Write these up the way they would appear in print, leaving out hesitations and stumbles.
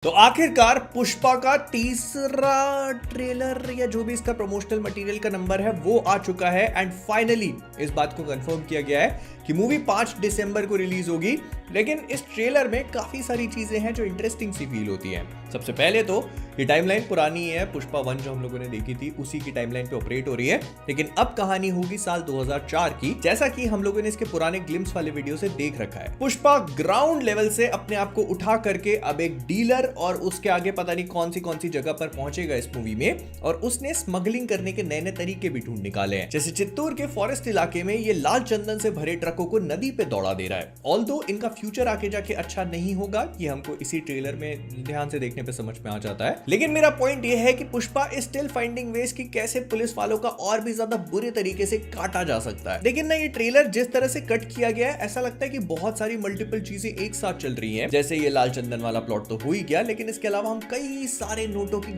तो आखिरकार पुष्पा का तीसरा ट्रेलर या जो भी इसका प्रमोशनल मटेरियल का नंबर है वो आ चुका है एंड फाइनली इस बात को कंफर्म किया गया है कि मूवी 5 दिसंबर को रिलीज होगी। लेकिन इस ट्रेलर में काफी सारी चीजें हैं जो इंटरेस्टिंग सी फील होती हैं। सबसे पहले तो ये टाइमलाइन पुरानी है, पुष्पा 1 जो हम लोगों ने देखी थी उसी की टाइमलाइन पे ऑपरेट हो रही है, लेकिन अब कहानी होगी साल 2004 की, जैसा कि हम लोगों ने इसके पुराने ग्लिम्स वाले वीडियो से देख रखा है। पुष्पा ग्राउंड लेवल से अपने आप को उठा करके अब एक डीलर और उसके आगे पता नहीं कौन सी जगह पर पहुंचेगा इस मूवी में, और उसने स्मगलिंग करने के नए नए तरीके भी ढूंढ निकाले हैं। जैसे चित्तौड़ के फॉरेस्ट इलाके में ये लाल चंदन से भरे ट्रकों को नदी पे दौड़ा दे रहा है। ऑल्दो इनका फ्यूचर आगे जाके अच्छा नहीं होगा, ये हमको इसी ट्रेलर में ध्यान से देखने पे समझ में आ जाता है। लेकिन मेरा पॉइंट ये है कि Pushpa is still finding veg कि कैसे पुलिस वालों का और भी ज्यादा बुरे तरीके से काटा जा सकता है। लेकिन ना ये ट्रेलर जिस तरह से कट किया गया है, ऐसा लगता है कि बहुत सारी मल्टीपल चीजें एक साथ चल रही हैं। जैसे ये लाल चंदन वाला प्लॉट तो हो ही गया, लेकिन इसके अलावा हम कई सारे नोटों की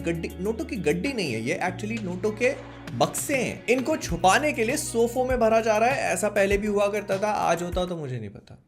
गड्डी नहीं है, ये एक्चुअली नोटों के बक्से हैं। इनको छुपाने के लिए सोफों में भरा जा रहा है। ऐसा पहले भी हुआ करता था, आज होता तो मुझे नहीं पता,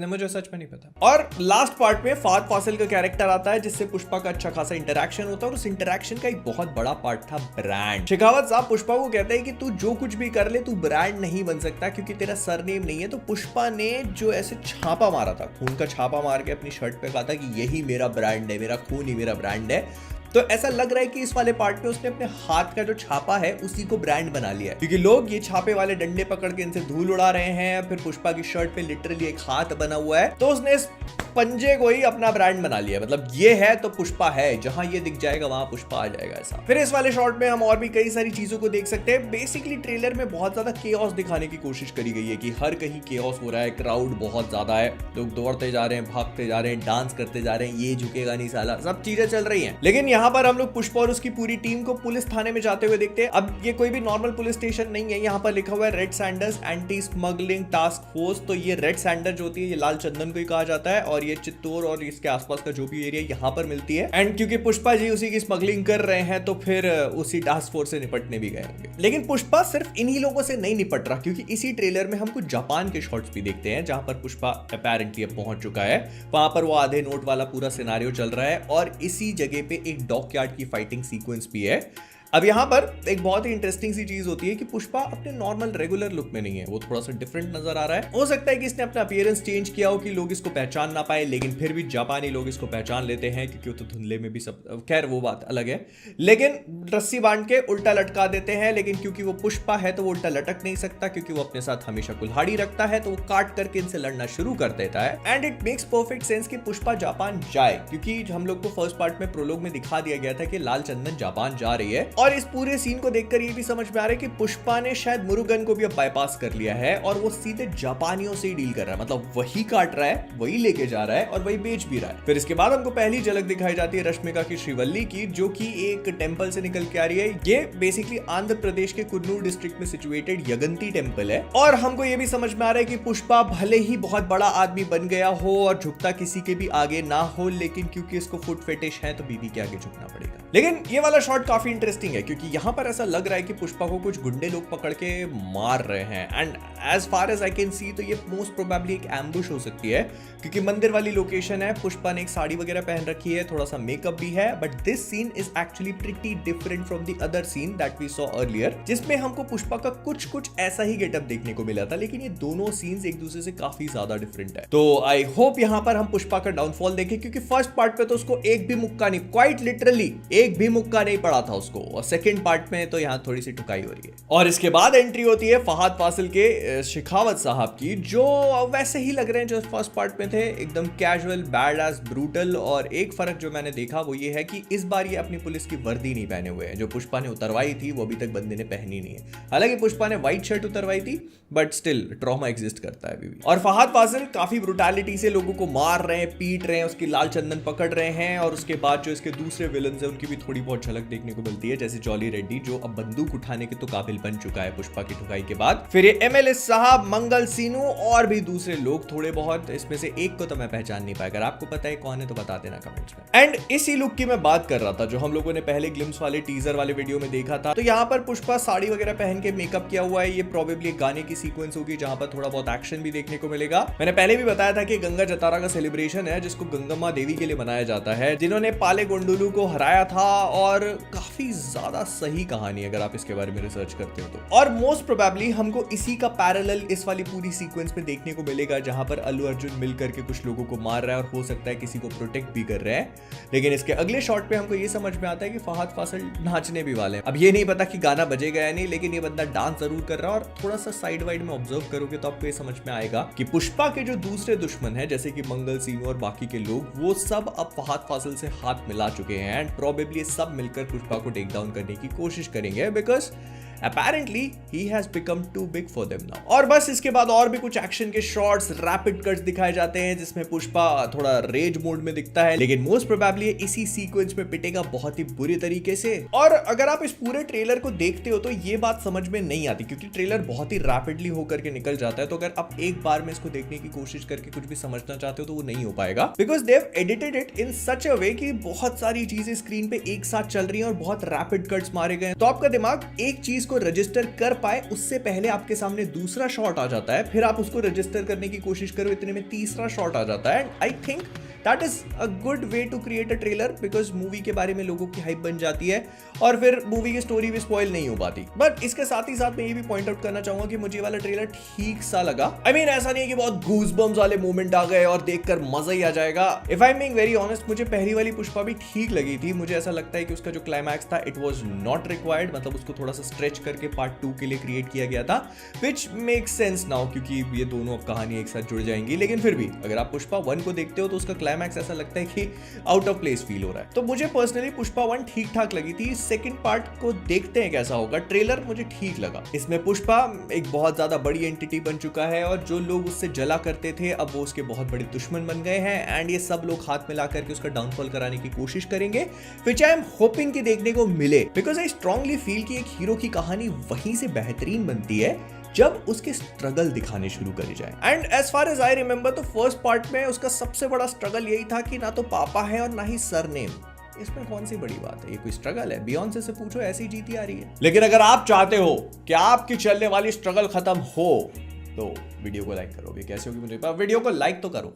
मुझे सच में नहीं पता। और लास्ट पार्ट में फहद फासिल का कैरेक्टर आता है जिससे पुष्पा का अच्छा खासा इंटरेक्शन होता है, और उस इंटरेक्शन का एक बहुत बड़ा पार्ट था ब्रांड। शेखावत साहब पुष्पा को कहते हैं कि तू जो कुछ भी कर ले तू ब्रांड नहीं बन सकता क्योंकि तेरा सरनेम नहीं है। तो पुष्पा ने जो ऐसे छापा मारा था, खून का छापा मार के अपनी शर्ट पे कहा था कि यही मेरा ब्रांड है, मेरा खून ही मेरा ब्रांड है। तो ऐसा लग रहा है कि इस वाले पार्ट में उसने अपने हाथ का जो छापा है उसी को ब्रांड बना लिया है, क्योंकि लोग ये छापे वाले डंडे पकड़ के इनसे धूल उड़ा रहे हैं। फिर पुष्पा की शर्ट पे लिटरली एक हाथ बना हुआ है, तो उसने इस पंजे को ही अपना ब्रांड बना लिया। मतलब ये है तो पुष्पा है, जहां ये दिख जाएगा वहां पुष्पा आ जाएगा ऐसा। फिर इस वाले शॉट में हम और भी कई सारी चीजों को देख सकते हैं। बेसिकली ट्रेलर में बहुत ज्यादा केओस दिखाने की कोशिश करी गई है कि हर कहीं केओस हो रहा है, क्राउड बहुत ज्यादा है, लोग दौड़ते जा रहे हैं, भागते जा रहे हैं, डांस करते जा रहे हैं, ये झुकेगा नहीं साला, सब चीजें चल रही हैं। लेकिन यहाँ पर हम लोग पुष्पा और उसकी पूरी टीम को पुलिस थाने में जाते हुए देखते हैं। अब ये कोई भी नॉर्मल पुलिस स्टेशन नहीं है, यहाँ पर लिखा हुआ है red Sanders anti smuggling task force. तो ये रेड सैंडर जो होती है ये लाल चंदन को ही कहा जाता है, और ये चित्तौड़ और इसके आसपास का जो भी एरिया यहाँ पर मिलती है। एंड क्योंकि पुष्पा जी उसी की स्मगलिंग कर रहे हैं तो फिर उसी टास्क फोर्स से निपटने भी गए होंगे। लेकिन पुष्पा सिर्फ इन्हीं लोगों से नहीं निपट रहा, क्योंकि इसी ट्रेलर में हम कुछ जापान के शॉट्स भी देखते हैं जहां पर पुष्पा अपैरेंटली अब पहुंच चुका है। वहां पर वो आधे नोट वाला पूरा सिनेरियो चल रहा है, और इसी जगह पे एक डॉकयार्ड की फाइटिंग सीक्वेंस भी है। अब यहाँ पर एक बहुत ही इंटरेस्टिंग सी चीज होती है कि पुष्पा अपने नॉर्मल रेगुलर लुक में नहीं है, वो थोड़ा सा डिफरेंट नजर आ रहा है। हो सकता है कि इसने अपना अपीयरेंस चेंज किया हो कि लोग इसको पहचान ना पाए, लेकिन फिर भी जापानी लोग इसको पहचान लेते हैं क्योंकि वो तो धुंधले में भी सब, खैर वो बात अलग है। लेकिन रस्सी बांध के उल्टा लटका देते हैं, लेकिन क्योंकि वो पुष्पा है तो वो उल्टा लटक नहीं सकता, क्योंकि वो अपने साथ हमेशा कुल्हाड़ी रखता है, तो वो काट करके इनसे लड़ना शुरू कर देता है। And it makes perfect sense कि पुष्पा जापान जाए, क्योंकि हम लोग को फर्स्ट पार्ट में प्रोलॉग में दिखा दिया गया था कि लाल चंदन जापान जा रही है, और इस पूरे सीन को देखकर ये भी समझ में आ रहा है कि पुष्पा ने शायद मुरुगन को भी अब बाईपास कर लिया है, और वो सीधे जापानियों से ही डील कर रहा है। मतलब वही काट रहा है, वही लेके जा रहा है, और वही बेच भी रहा है। फिर इसके बाद हमको पहली झलक दिखाई जाती है रश्मिका की श्रीवल्ली की, जो कि एक टेंपल से निकल के आ रही है। ये बेसिकली आंध्र प्रदेश के कुन्नूर डिस्ट्रिक्ट में सिचुएटेड यगंती टेंपल है। और हमको ये भी समझ में आ रहा है कि पुष्पा भले ही बहुत बड़ा आदमी बन गया हो और झुकता किसी के भी आगे ना हो, लेकिन क्योंकि इसको फुट फेटिश है तो बीवी के आगे झुकना पड़ेगा। लेकिन ये वाला शॉट काफी इंटरेस्टिंग है, क्योंकि यहाँ पर ऐसा लग रहा है कि पुष्पा को कुछ गुंडे लोग पकड़ के मार रहे हैं। And as far as I can see तो ये मोस्ट प्रोबेबली एक एम्बुश हो सकती है, क्योंकि मंदिर वाली लोकेशन है, पुष्पा ने एक साड़ी वगैरह पहन रखी है, थोड़ा सा मेकअप भी है, but this scene is actually pretty different from the other scene that we saw earlier, जिसमें हमको पुष्पा का कुछ ऐसा ही गेटअप देखने को मिला था। लेकिन ये दोनों सीन्स एक दूसरे से काफी ज्यादा डिफरेंट है। तो आई होप यहाँ पर हम पुष्पा का डाउनफॉल देखें, क्योंकि फर्स्ट पार्ट पे तो उसको एक भी मुक्का नहीं, क्वाइट लिटरली एक भी मुक्का नहीं पड़ा था उसको, और सेकेंड पार्ट में तो यहाँ थोड़ी सी ठुकाई हो रही है। और इसके बाद एंट्री होती है फहद फासिल के शेखावत साहब की, जो वैसे ही लग रहे हैं जो फर्स्ट पार्ट में थे, एकदम कैजुअल, बैड एज, ब्रूटल। और एक फर्क जो मैंने देखा वो ये है कि इस बार ये अपनी पुलिस की वर्दी नहीं पहने हुए हैं। जो पुष्पा ने उतरवाई थी वो अभी तक बंदे ने पहनी नहीं है। हालांकि पुष्पा ने व्हाइट शर्ट उतरवाई थी, बट स्टिल ट्रॉमा एग्जिस्ट करता है अभी भी। और फहद फासिल काफी ब्रुटैलिटी से लोगों को मार रहे हैं, पीट रहे हैं, उसकी लाल चंदन पकड़ रहे हैं, और उसके बाद जो इसके दूसरे विलन्स हैं उनकी भी थोड़ी बहुत झलक देखने को मिलती है, जैसे जॉली रेड्डी जो अब बंदूक उठाने के तो काबिल बन चुका है पुष्पा की ठुकाई के बाद, फिर ये एमएलए साहब, मंगल सीनू और भी दूसरे लोग थोड़े बहुत, इसमें से एक को तो मैं पहचान नहीं पाया। अगर आपको पता है कौन है तो बता देना कमेंट्स में। एंड इसी लुक की मैं बात कर रहा था जो हम लोगों ने पहले ग्लिम्स वाले टीजर वाले वीडियो में देखा था। तो यहाँ पर पुष्पा साड़ी वगैरह पहन के मेकअप किया हुआ है। ये प्रोबेबली एक गाने की सीक्वेंस होगी जहां पर थोड़ा बहुत एक्शन भी देखने को मिलेगा। मैंने पहले भी बताया था कि गंगा जतारा का सेलिब्रेशन है जिसको गंगम्मा देवी के लिए मनाया जाता है, जिन्होंने पाले गोंडुलू को हराया था। और काफी ज्यादा सही कहानी अगर आप इसके बारे में रिसर्च करते हो तो। और मोस्ट प्रोबेबली हमको इसी का पैरेलल इस वाली पूरी सीक्वेंस में देखने को मिलेगा जहां पर अल्लू अर्जुन मिलकर के कुछ लोगों को मार रहा है और हो सकता है किसी को प्रोटेक्ट भी कर रहा है। लेकिन इसके अगले शॉट पे हमको ये समझ में आता है कि फहद फासिल नाचने भी वाले हैं। अब ये नहीं पता कि गाना बजेगा या नहीं, लेकिन ये बंदा डांस जरूर कर रहा है। और थोड़ा सा साइड वाइड में ऑब्जर्व करोगे तो आपको ये समझ में आएगा कि पुष्पा के जो दूसरे दुश्मन है जैसे कि मंगल सीनू और बाकी के लोग, वो सब अब फहद फासिल से हाथ मिला चुके हैं एंड प्रोबेबली सब मिलकर पुष्पा को टेक डाउन करने की कोशिश करेंगे because apparently he has become too big for them now। और बस इसके बाद और भी कुछ एक्शन के शॉट्स, रैपिड कट्स दिखाए जाते हैं जिसमें पुष्पा थोड़ा रेज मोड में दिखता है, लेकिन मोस्ट प्रोबेबली इसी सीक्वेंस में पिटेगा बहुत ही बुरी तरीके से। और अगर आप इस पूरे ट्रेलर को देखते हो तो ये बात समझ में नहीं आती क्योंकि ट्रेलर बहुत ही रैपिडली होकर के निकल जाता है। तो अगर आप एक बार में इसको देखने की कोशिश करके कुछ भी समझना चाहते हो तो वो नहीं हो पाएगा because they have edited it in such a way कि बहुत सारी चीजें स्क्रीन पे एक साथ चल रही हैं और बहुत रैपिड कट्स मारे गए हैं। तो आपका दिमाग एक चीज को रजिस्टर कर पाए उससे पहले आपके सामने दूसरा शॉट आ जाता है, फिर आप उसको रजिस्टर करने की कोशिश करो, इतने में तीसरा शॉट आ जाता है। And I think that is a good way to create a trailer because movie के बारे में लोगों की हाइप बन जाती है और फिर मूवी की स्टोरी भी स्पॉइल नहीं हो पाती। बट इसके साथ ही साथ मैं ये भी पॉइंट आउट करना चाहूंगा कि मुझे वाला ट्रेलर ठीक सा लगा। आई मीन ऐसा नहीं है कि बहुत गूज़बम्स वाले मोमेंट आ गए और देखकर मजा ही आ जाएगा। If I am being very honest, मुझे पहली वाली पुष्पा भी ठीक लगी थी। मुझे ऐसा लगता है कि उसका जो क्लाइमैक्स था इट वाज नॉट रिक्वायर्ड, मतलब उसको थोड़ा सा स्ट्रेच करके पार्ट 2 के लिए क्रिएट किया गया था, विच मेक्स सेंस नाउ क्योंकि ये दोनों अब कहानी एक साथ जुड़ जाएंगी। लेकिन फिर भी अगर आप पुष्पा 1 को देखते हो तो उसका क्लाइमैक्स ऐसा लगता है कि आउट ऑफ प्लेस फील हो रहा है। तो मुझे पर्सनली पुष्पा 1 ठीक ठाक लगी थी। सेकंड पार्ट को देखते हैं कैसा होगा। ट्रेलर मुझे ठीक लगा। इसमें पुष्पा एक बहुत ज्यादा बड़ी एंटिटी बन चुका है और जो लोग उससे जला करते थे अब वो उसके बहुत बड़े दुश्मन बन गए हैं एंड ये सब लोग हाथ मिला करके उसका डाउनफॉल कराने की कोशिश करेंगे, व्हिच आई एम होपिंग कि देखने को मिले बिकॉज आई स्ट्रांगली फील कि एक हीरो की कहानी वहीं से बेहतरीन बनती है जब उसके स्ट्रगल दिखाने शुरू करे जाए। And as far as I remember तो फर्स्ट पार्ट में उसका सबसे बड़ा स्ट्रगल यही था कि ना तो पापा है और ना ही सरनेम। इसमें कौन सी बड़ी बात है, ये कोई स्ट्रगल है? बियॉन्से से पूछो, ऐसी जीती आ रही है। लेकिन अगर आप चाहते हो कि आपकी चलने वाली स्ट्रगल खत्म हो तो वीडियो को लाइक करोगे। कैसे होगी मुझे वीडियो को लाइक तो करो।